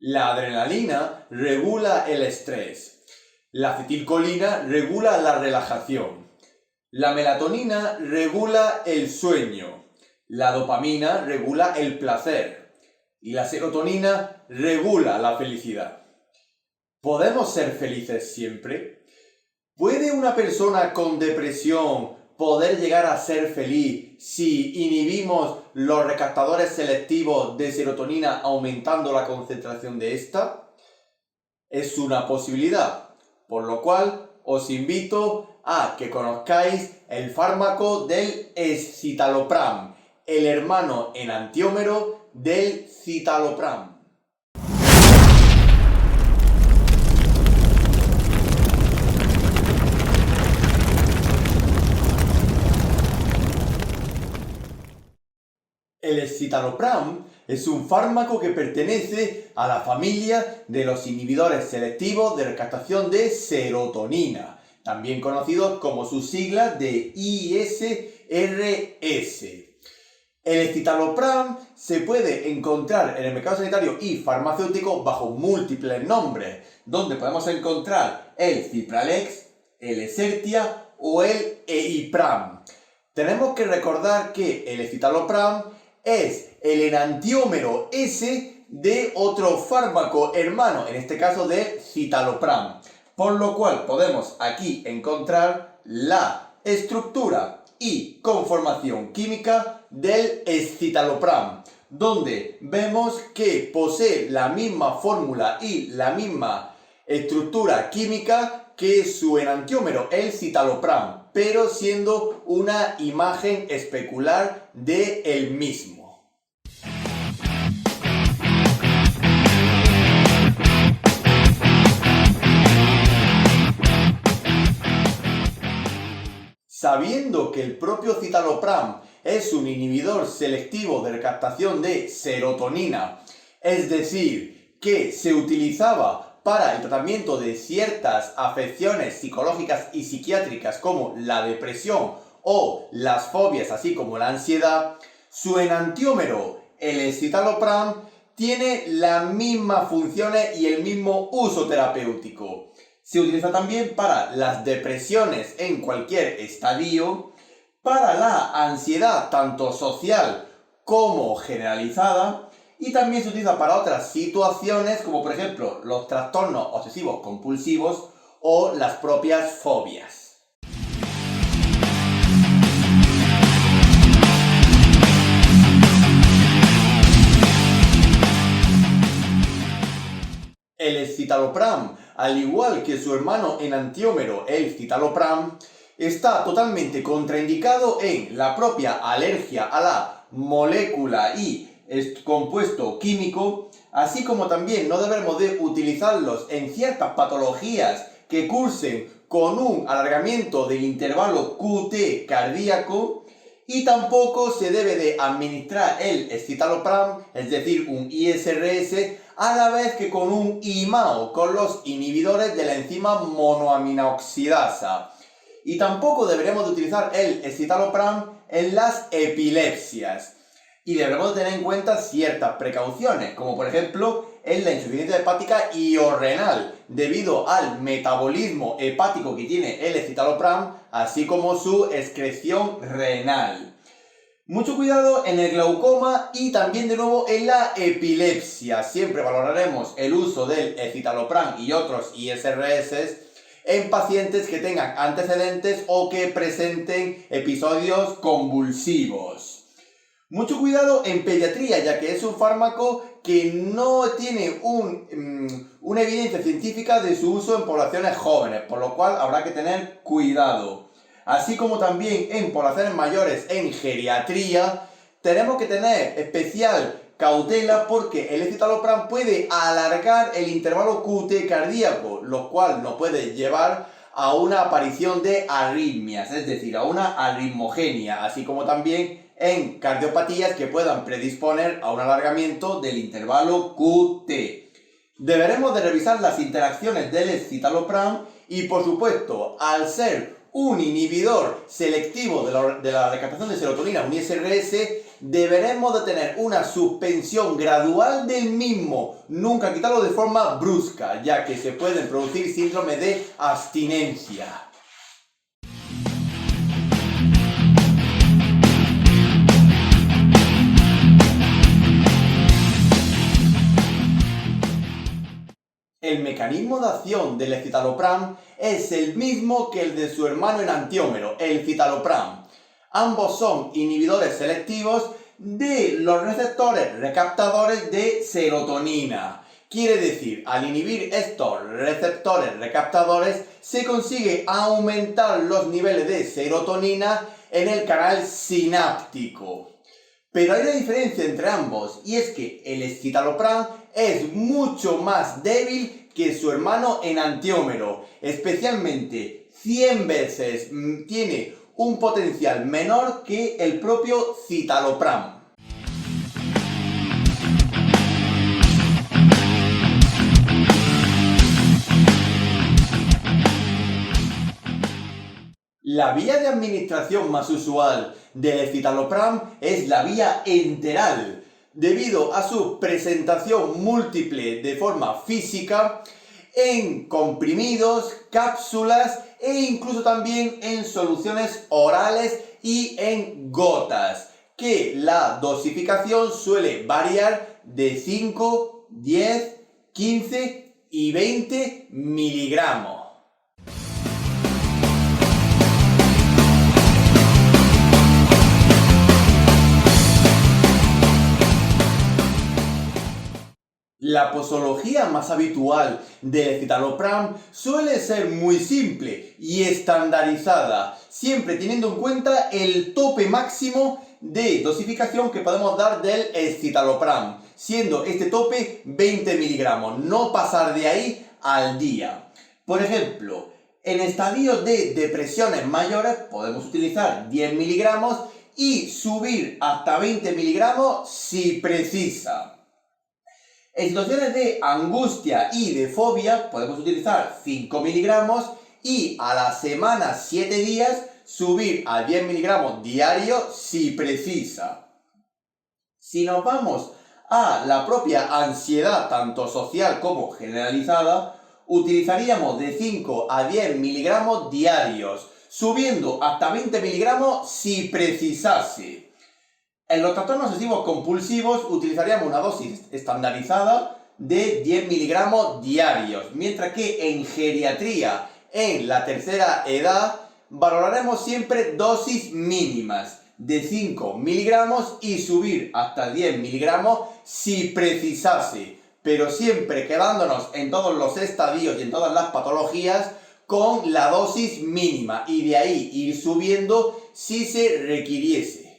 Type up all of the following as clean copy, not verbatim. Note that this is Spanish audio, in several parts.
La adrenalina regula el estrés. La acetilcolina regula la relajación. La melatonina regula el sueño. La dopamina regula el placer. Y la serotonina regula la felicidad. ¿Podemos ser felices siempre? ¿Puede una persona con depresión poder llegar a ser feliz si inhibimos los recaptadores selectivos de serotonina aumentando la concentración de esta? Es una posibilidad, por lo cual os invito a que conozcáis el fármaco del escitalopram, el hermano enantiómero del citalopram. El escitalopram es un fármaco que pertenece a la familia de los inhibidores selectivos de recaptación de serotonina, también conocidos como sus siglas de ISRS. El escitalopram se puede encontrar en el mercado sanitario y farmacéutico bajo múltiples nombres, donde podemos encontrar el Cipralex, el Esertia o el Eipram. Tenemos que recordar que el escitalopram es el enantiómero S de otro fármaco hermano, en este caso de citalopram, por lo cual podemos aquí encontrar la estructura y conformación química del escitalopram, donde vemos que posee la misma fórmula y la misma estructura química que su enantiómero, el citalopram, pero siendo una imagen especular de el mismo. Sabiendo que el propio citalopram es un inhibidor selectivo de recaptación de serotonina, es decir, que se utilizaba para el tratamiento de ciertas afecciones psicológicas y psiquiátricas como la depresión o las fobias, así como la ansiedad, su enantiómero, el escitalopram, tiene las mismas funciones y el mismo uso terapéutico. Se utiliza también para las depresiones en cualquier estadio, para la ansiedad tanto social como generalizada, y también se utiliza para otras situaciones como por ejemplo los trastornos obsesivos compulsivos o las propias fobias. El escitalopram, al igual que su hermano enantiómero, el citalopram, está totalmente contraindicado en la propia alergia a la molécula y compuesto químico, así como también no debemos de utilizarlos en ciertas patologías que cursen con un alargamiento del intervalo QT cardíaco, y tampoco se debe de administrar el escitalopram, es decir, un ISRS, a la vez que con un IMAO, con los inhibidores de la enzima monoaminoxidasa. Y tampoco deberemos de utilizar el escitalopram en las epilepsias. Y deberemos tener en cuenta ciertas precauciones, como por ejemplo en la insuficiencia hepática iliorrenal, debido al metabolismo hepático que tiene el escitalopram, así como su excreción renal. Mucho cuidado en el glaucoma y también de nuevo en la epilepsia. Siempre valoraremos el uso del escitalopram y otros ISRS en pacientes que tengan antecedentes o que presenten episodios convulsivos. Mucho cuidado en pediatría, ya que es un fármaco que no tiene una evidencia científica de su uso en poblaciones jóvenes, por lo cual habrá que tener cuidado. Así como también en poblaciones mayores en geriatría, tenemos que tener especial cautela porque el escitalopram puede alargar el intervalo QT cardíaco, lo cual nos puede llevar a una aparición de arritmias, es decir, a una arritmogenia, así como también en cardiopatías que puedan predisponer a un alargamiento del intervalo QT. Deberemos de revisar las interacciones del escitalopram y, por supuesto, al ser un inhibidor selectivo de la recaptación de serotonina, un ISRS, deberemos de tener una suspensión gradual del mismo, nunca quitarlo de forma brusca, ya que se pueden producir síndromes de abstinencia. El mecanismo de acción del escitalopram es el mismo que el de su hermano enantiómero, el citalopram. Ambos son inhibidores selectivos de los receptores recaptadores de serotonina. Quiere decir, al inhibir estos receptores recaptadores, se consigue aumentar los niveles de serotonina en el canal sináptico. Pero hay una diferencia entre ambos, y es que el escitalopram es mucho más débil que su hermano enantiómero, especialmente 100 veces tiene un potencial menor que el propio citalopram. La vía de administración más usual del escitalopram es la vía enteral, debido a su presentación múltiple de forma física en comprimidos, cápsulas e incluso también en soluciones orales y en gotas, que la dosificación suele variar de 5, 10, 15 y 20 miligramos. La posología más habitual del escitalopram suele ser muy simple y estandarizada, siempre teniendo en cuenta el tope máximo de dosificación que podemos dar del escitalopram, siendo este tope 20 miligramos, no pasar de ahí al día. Por ejemplo, en estadios de depresiones mayores podemos utilizar 10 miligramos y subir hasta 20 miligramos si precisa. En situaciones de angustia y de fobia podemos utilizar 5 miligramos y a la semana 7 días subir a 10 miligramos diarios si precisa. Si nos vamos a la propia ansiedad, tanto social como generalizada, utilizaríamos de 5 a 10 miligramos diarios, subiendo hasta 20 miligramos si precisase. En los trastornos obsesivos compulsivos utilizaríamos una dosis estandarizada de 10 miligramos diarios, mientras que en geriatría, en la tercera edad, valoraremos siempre dosis mínimas de 5 miligramos y subir hasta 10 miligramos si precisase, pero siempre quedándonos en todos los estadios y en todas las patologías con la dosis mínima y de ahí ir subiendo si se requiriese.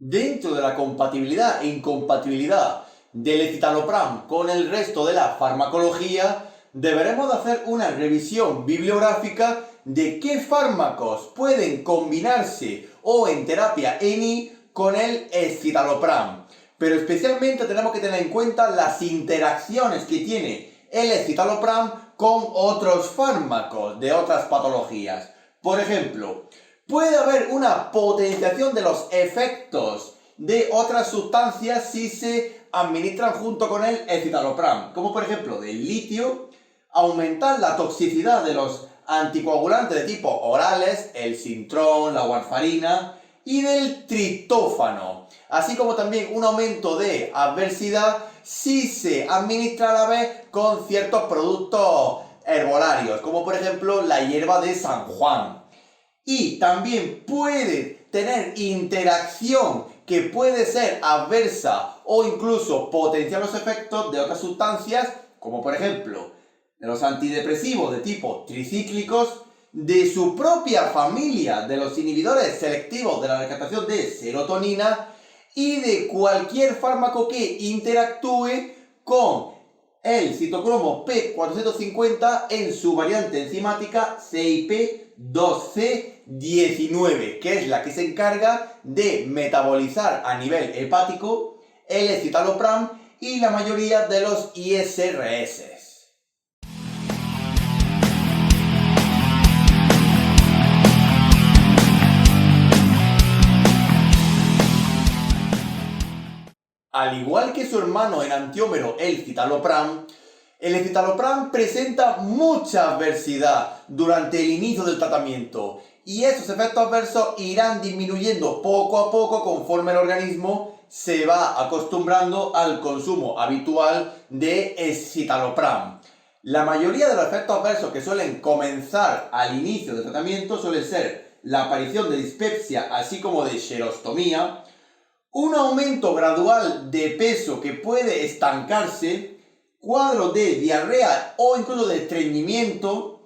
Dentro de la compatibilidad e incompatibilidad del escitalopram con el resto de la farmacología, deberemos de hacer una revisión bibliográfica de qué fármacos pueden combinarse o en terapia ENI con el escitalopram. Pero especialmente tenemos que tener en cuenta las interacciones que tiene el escitalopram con otros fármacos de otras patologías. Por ejemplo, puede haber una potenciación de los efectos de otras sustancias si se administran junto con el escitalopram, como por ejemplo del litio, aumentar la toxicidad de los anticoagulantes de tipo orales, el sintrón, la warfarina, y del triptófano, así como también un aumento de adversidad si se administra a la vez con ciertos productos herbolarios, como por ejemplo la hierba de San Juan. Y también puede tener interacción que puede ser adversa o incluso potenciar los efectos de otras sustancias, como por ejemplo de los antidepresivos de tipo tricíclicos, de su propia familia de los inhibidores selectivos de la recaptación de serotonina y de cualquier fármaco que interactúe con el citocromo P450 en su variante enzimática CYP2C19, que es la que se encarga de metabolizar a nivel hepático el escitalopram y la mayoría de los ISRS. Al igual que su hermano enantiómero, el citalopram presenta mucha adversidad durante el inicio del tratamiento y esos efectos adversos irán disminuyendo poco a poco conforme el organismo se va acostumbrando al consumo habitual de escitalopram. La mayoría de los efectos adversos que suelen comenzar al inicio del tratamiento suelen ser la aparición de dispepsia así como de xerostomía, un aumento gradual de peso que puede estancarse, cuadros de diarrea o incluso de estreñimiento,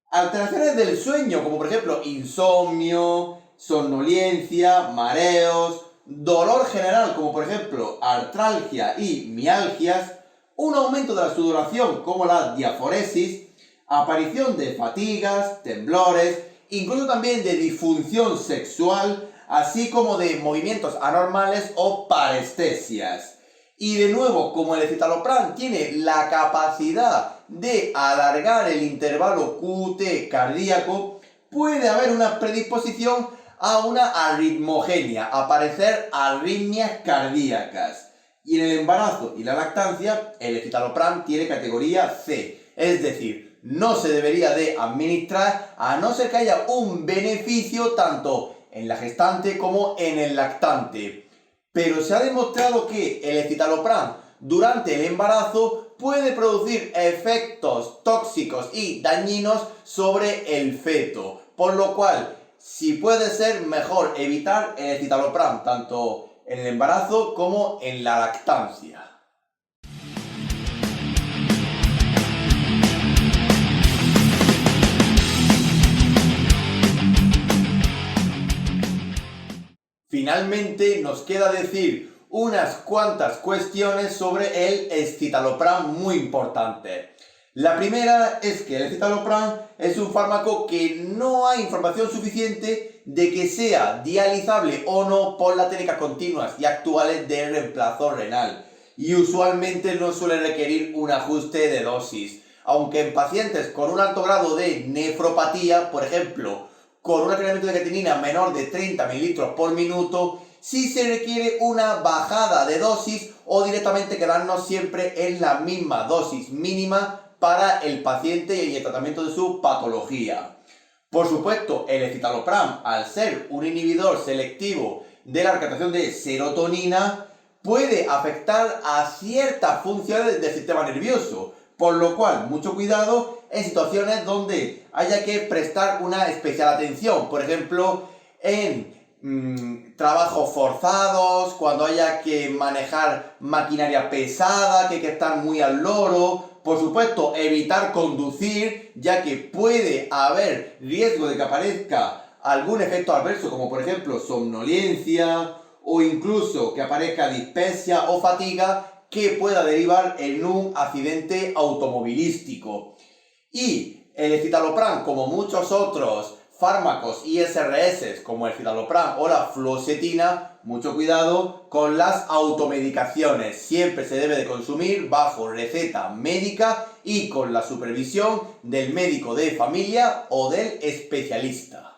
alteraciones del sueño como por ejemplo insomnio, somnolencia, mareos, dolor general como por ejemplo artralgia y mialgias, un aumento de la sudoración como la diaforesis, aparición de fatigas, temblores, incluso también de disfunción sexual, así como de movimientos anormales o parestesias. Y de nuevo, como el escitalopram tiene la capacidad de alargar el intervalo QT cardíaco, puede haber una predisposición a una arritmogenia, a aparecer arritmias cardíacas. Y en el embarazo y la lactancia, el escitalopram tiene categoría C, es decir, no se debería de administrar a no ser que haya un beneficio tanto en la gestante como en el lactante. Pero se ha demostrado que el escitalopram durante el embarazo puede producir efectos tóxicos y dañinos sobre el feto, por lo cual si puede ser mejor evitar el escitalopram tanto en el embarazo como en la lactancia. Finalmente nos queda decir unas cuantas cuestiones sobre el escitalopram muy importantes. La primera es que el escitalopram es un fármaco que no hay información suficiente de que sea dializable o no por las técnicas continuas y actuales de reemplazo renal y usualmente no suele requerir un ajuste de dosis, aunque en pacientes con un alto grado de nefropatía, por ejemplo, con un requerimiento de creatinina menor de 30 ml por minuto, sí se requiere una bajada de dosis o directamente quedarnos siempre en la misma dosis mínima para el paciente y el tratamiento de su patología. Por supuesto, el escitalopram, al ser un inhibidor selectivo de la recaptación de serotonina, puede afectar a ciertas funciones del sistema nervioso, por lo cual, mucho cuidado en situaciones donde haya que prestar una especial atención, por ejemplo, en trabajos forzados, cuando haya que manejar maquinaria pesada, que hay que estar muy al loro. Por supuesto, evitar conducir, ya que puede haber riesgo de que aparezca algún efecto adverso, como por ejemplo somnolencia o incluso que aparezca dispepsia o fatiga, que pueda derivar en un accidente automovilístico. Y el escitalopram, como muchos otros fármacos ISRS, como el citalopram o la fluoxetina, mucho cuidado con las automedicaciones. Siempre se debe de consumir bajo receta médica y con la supervisión del médico de familia o del especialista.